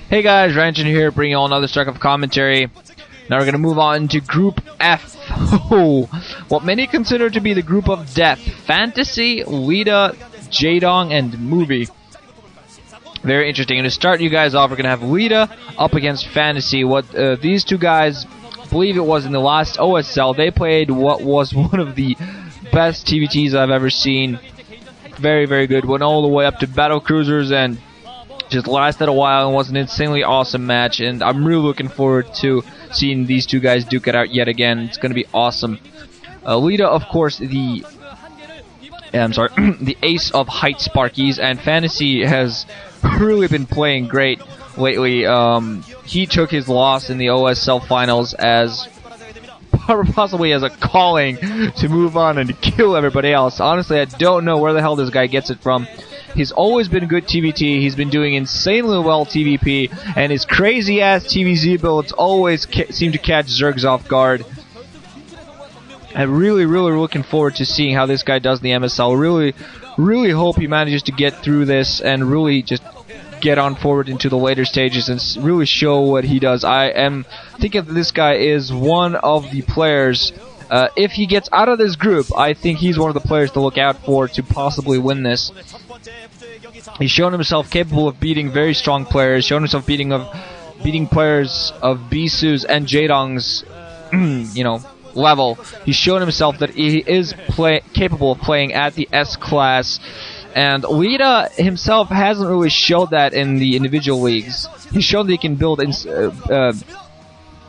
Hey guys, Ranjan here, bringing you all another stack of commentary. Now we're going to move on to Group F. What many consider to be the group of death. FanTaSy, Leta, Jaedong, and Movie. Very interesting. And to start you guys off, we're going to have Leta up against FanTaSy. What these two guys, I believe it was in the last OSL, they played what was one of the best TVTs I've ever seen. Very, very good. Went all the way up to Battle Cruisers and just lasted a while and was an insanely awesome match, and I'm really looking forward to seeing these two guys duke it out yet again. It's going to be awesome. Leta, of course, the ace of height Sparkies, and FanTaSy has really been playing great lately. He took his loss in the OSL finals as possibly as a calling to move on and kill everybody else. Honestly, I don't know where the hell this guy gets it from. He's always been good TVT, he's been doing insanely well TVP, and his crazy-ass TVZ builds always seem to catch Zergs off guard. I'm really looking forward to seeing how this guy does the MSL. Really hope he manages to get through this and really just get on forward into the later stages and really show what he does. I am thinking that this guy is one of the players. If he gets out of this group, I think he's one of the players to look out for to possibly win this. He's shown himself capable of beating very strong players, shown himself beating players of Bisu's and Jaedong's level. He's shown himself that he is capable of playing at the S class, and Leta himself hasn't really showed that in the individual leagues. He's shown that he can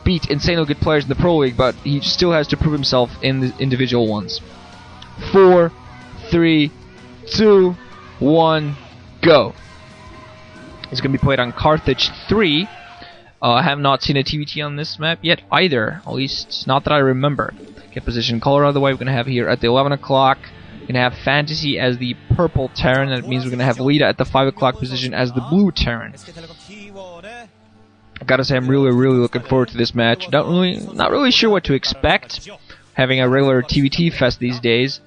beat insanely good players in the Pro League, but he still has to prove himself in the individual ones. 4, 3, 2, 1, go. It's going to be played on Carthage 3. I have not seen a TVT on this map yet either, at least not that I remember. Get position color out of the way. We're going to have here at the 11 o'clock. We're going to have FanTaSy as the purple Terran. That means we're going to have Leta at the 5 o'clock position as the blue Terran. I gotta say, I'm really looking forward to this match. Not really sure what to expect, having a regular TVT fest these days.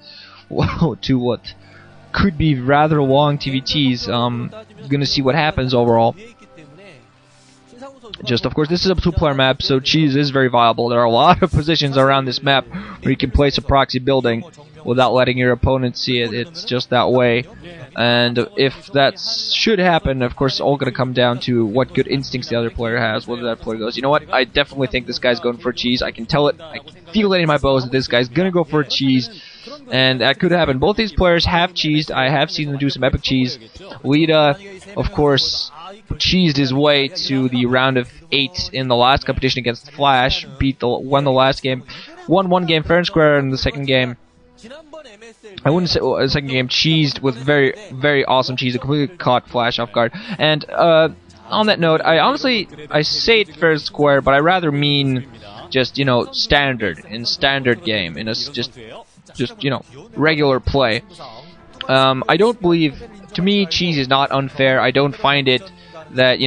Whoa, to what could be rather long TVTs. Gonna see what happens overall. Just, of course, this is a two-player map, so cheese is very viable. There are a lot of positions around this map where you can place a proxy building without letting your opponent see it. It's just that way. And if that should happen, of course, it's all going to come down to what good instincts the other player has, whether that player goes, you know what, I definitely think this guy's going for a cheese. I can tell it, I can feel it in my bones that this guy's going to go for a cheese. And that could happen. Both these players have cheesed. I have seen them do some epic cheese. Leta, of course, cheesed his way to the round of 8 in the last competition against Flash. Won the last game. Won one game fair and square in the second game. I wouldn't say the second game cheesed with very awesome cheese. It completely caught Flash off guard. And on that note, I say it fair and square, but I rather mean just standard game in a just regular play. I don't believe, to me, cheese is not unfair. I don't find it that,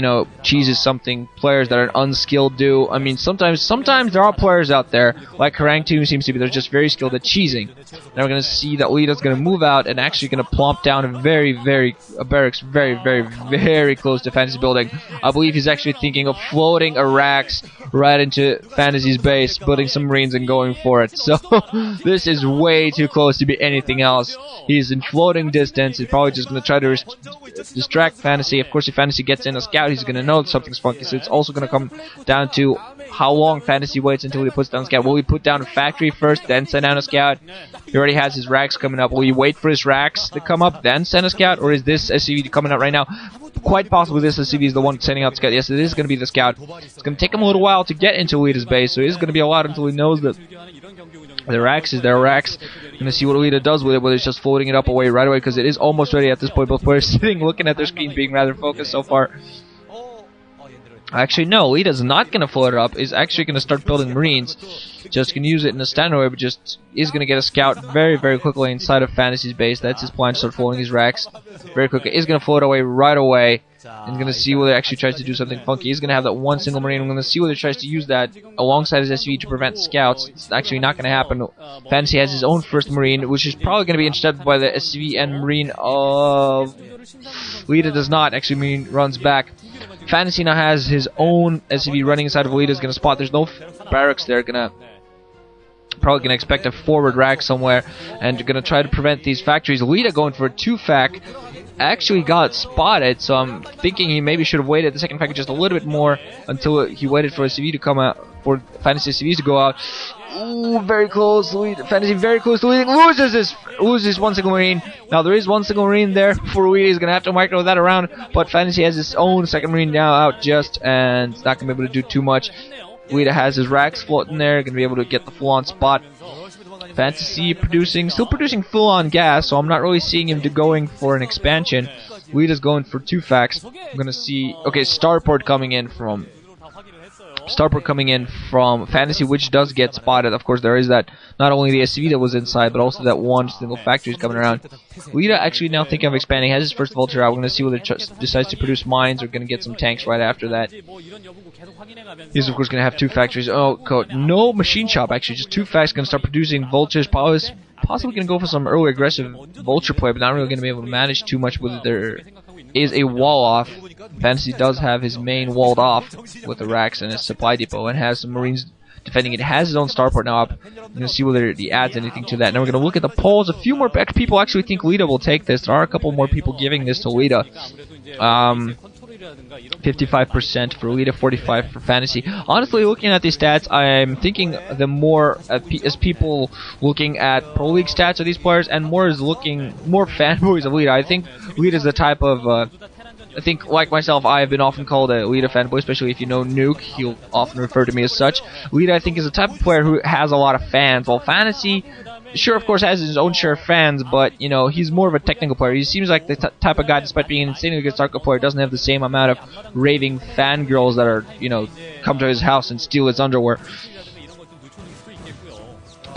cheese is something players that are unskilled do. I mean, sometimes there are players out there, like Ro32 seems to be, they're just very skilled at cheesing. Now we're going to see that Leta's going to move out and actually going to plomp down a barracks very close to FanTaSy building. I believe he's actually thinking of floating a Rax right into FanTaSy's base, putting some Marines and going for it. So, this is way too close to be anything else. He's in floating distance. He's probably just going to try to distract FanTaSy. Of course, if FanTaSy gets in a scout, he's going to know something's funky. So it's also going to come down to how long FanTaSy waits until he puts down a scout. Will he put down a factory first, then send down a scout? He already has his racks coming up. Will he wait for his racks to come up, then send a scout? Or is this SCV coming out right now? Quite possibly this SCV is the one sending out the scout. Yes, it is going to be the scout. It's going to take him a little while to get into Leta's base, so it is going to be a lot until he knows that the racks is their racks. Going to see what Leta does with it, whether it's just floating it up away right away, because it is almost ready at this point. Both players sitting, looking at their screens, being rather focused so far. Actually, no, Leta's not going to float it up. He's actually going to start building Marines. Just going to use it in a standard way, but just is going to get a scout very quickly inside of FanTaSy's base. That's his plan, to start floating his racks very quickly. Is going to float away right away. And going to see whether he actually tries to do something funky. He's going to have that one single Marine. I'm going to see whether he tries to use that alongside his SCV to prevent scouts. It's actually not going to happen. FanTaSy has his own first Marine, which is probably going to be intercepted by the SCV and Marine of... Leta does not. Actually, Marine runs back. FanTaSy now has his own SCV running inside of Leta. Is going to spot. There's no barracks there. Probably going to expect a forward rack somewhere. And going to try to prevent these factories. Leta going for a 2-fac. Actually got spotted, so I'm thinking he maybe should have waited the second factory just a little bit more until he waited for a CV to come out, for FanTaSy CVs to go out. Ooh, very close. FanTaSy very close to leading. Loses one single Marine. Now there is one single Marine there for Leta. He's gonna have to micro that around, but FanTaSy has his own second Marine now out just, and it's not gonna be able to do too much. Leta has his racks floating there, gonna be able to get the full-on spot. FanTaSy still producing full-on gas, so I'm not really seeing him going for an expansion. Leta's going for 2-facs. I'm gonna see. Okay, Starport coming in from FanTaSy, which does get spotted. Of course, there is that not only the SCV that was inside, but also that one single factory is coming around. Leta actually now thinking of expanding, has his first vulture out. We're gonna see whether it decides to produce mines or gonna get some tanks right after that. He's of course gonna have 2 factories. Oh, no machine shop actually, just 2 facts. Gonna start producing vultures. Possibly gonna go for some early aggressive vulture play, but not really gonna be able to manage too much with there is a wall off. FanTaSy does have his main walled off with the racks and his supply depot, and has some Marines defending it. Has his own starport now up. We're going to see whether he adds anything to that. Now we're going to look at the polls. A few more people actually think Leta will take this. There are a couple more people giving this to Leta. 55% for Leta, 45% for FanTaSy. Honestly, looking at these stats, I'm thinking the more as people looking at Pro League stats of these players, and more fanboys of Leta. I think Leta is the type of I think, like myself, I have been often called a Leta fanboy, especially if you know Nuke. He'll often refer to me as such. Leta, I think, is the type of player who has a lot of fans, while FanTaSy, sure, of course, has his own share of fans, but, you know, he's more of a technical player. He seems like the type of guy, despite being an insanely good soccer player, doesn't have the same amount of raving fangirls that are, you know, come to his house and steal his underwear.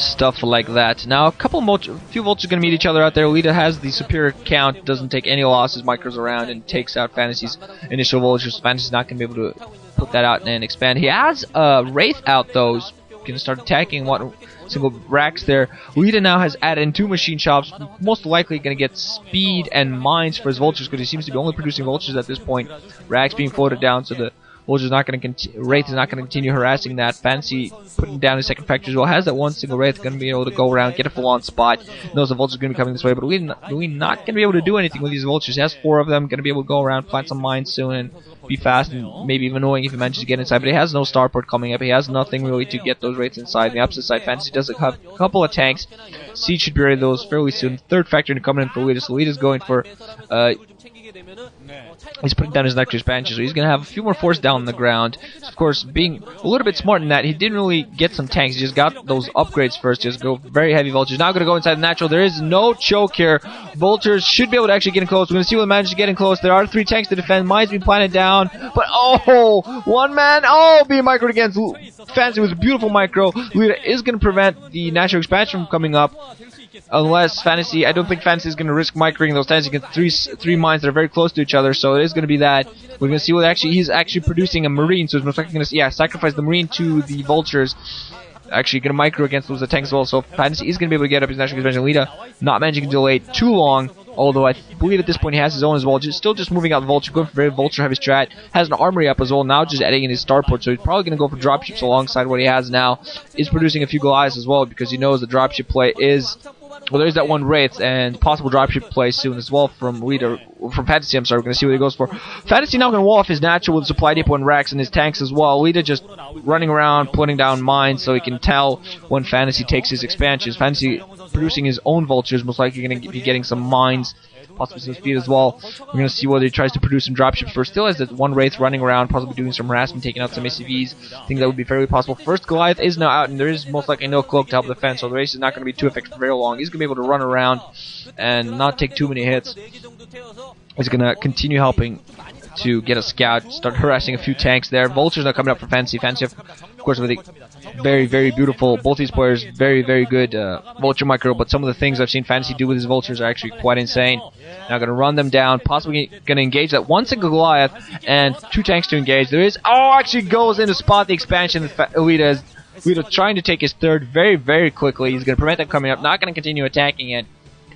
Stuff like that. Now, a few vultures going to meet each other out there. Leta has the superior count, doesn't take any losses, micros around, and takes out FanTaSy's initial vultures. FanTaSy's not going to be able to put that out and expand. He has Wraith out, though. He's going to start attacking one single racks there. Leta now has added in 2 machine shops, most likely going to get speed and mines for his vultures, because he seems to be only producing vultures at this point. Racks being floated down, so the Vulture's not going to Wraith is not going to continue harassing that. FanTaSy putting down his second factory as well. Has that one single Wraith, going to be able to go around, get a full-on spot. Knows the Vulture's going to be coming this way, but we're not going to be able to do anything with these Vultures. He has 4 of them, going to be able to go around, plant some mines soon, and be fast, and maybe even annoying if he manages to get inside. But he has no starport coming up. He has nothing really to get those Wraiths inside. On the opposite side, FanTaSy does have a couple of tanks. Siege should be ready those fairly soon. Third factory coming in for Leta. So Leta's going for he's putting down his next expansion, so he's going to have a few more force down on the ground. Of course, being a little bit smart in that, he didn't really get some tanks. He just got those upgrades first. Just go very heavy vultures. Now going to go inside the natural. There is no choke here. Vultures should be able to actually get in close. We're going to see what manages to get in close. There are 3 tanks to defend. Mines being planted down. But, oh! One man! Oh! Being microed against FanTaSy with a beautiful micro. Leta is going to prevent the natural expansion from coming up. Unless FanTaSy, I don't think FanTaSy is going to risk microing those tanks against three mines that are very close to each other, so it is going to be that. We're going to see what he's actually producing a Marine, so he's most likely going to sacrifice the Marine to the Vultures. Actually going to micro against those tanks as well, so FanTaSy is going to be able to get up his natural expansion. Leta not managing to delay too long, although I believe at this point he has his own as well. Still just moving out the Vulture, going for very Vulture heavy strat. Has an armory up as well, now just adding in his starport, so he's probably going to go for dropships alongside what he has now. Is producing a few Goliaths as well, because he knows the dropship play is... Well, there's that one Wraith, and possible dropship play soon as well from FanTaSy, I'm sorry. We're going to see what he goes for. FanTaSy now going to wall off his natural with supply depot and racks and his tanks as well. Leta just running around, putting down mines so he can tell when FanTaSy takes his expansions. FanTaSy producing his own vultures, most likely going to be getting some mines, possibly some speed as well. We're going to see whether he tries to produce some dropships first. Still has that one Wraith running around, possibly doing some harassment, taking out some ACVs. I think that would be fairly possible. First Goliath is now out, and there is most likely no cloak to help defend, so the race is not going to be too effective for very long. He's going to be able to run around and not take too many hits. He's going to continue helping to get a scout, start harassing a few tanks there. Vultures are coming up for FanTaSy. FanTaSy, of course, with a very, very beautiful. Both these players, very, very good vulture micro, but some of the things I've seen FanTaSy do with his vultures are actually quite insane. Now going to run them down, possibly going to engage that one single Goliath, and 2 tanks to engage. There is, actually goes in to spot the expansion. Leta trying to take his third very, very quickly. He's going to prevent them coming up, not going to continue attacking it.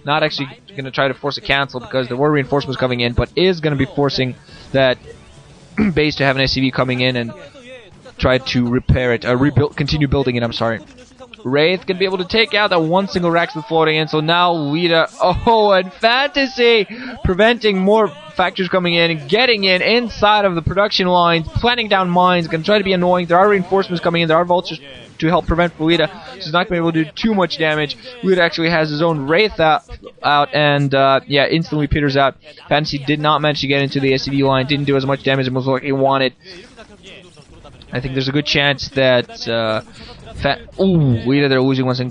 Not actually going to try to force a cancel because there were reinforcements coming in, but is going to be forcing that base to have an SCV coming in and try to repair it, continue building it, I'm sorry. Wraith can be able to take out that one single Rax with floating in, so now Leta, and FanTaSy preventing more factors coming in and getting in inside of the production lines, planting down mines, going to try to be annoying. There are reinforcements coming in, there are vultures to help prevent Leta, so he's not going to be able to do too much damage. Leta actually has his own Wraith out and instantly peters out. FanTaSy did not manage to get into the SCV line, didn't do as much damage as he wanted. I think there's a good chance that Leta, they're losing one single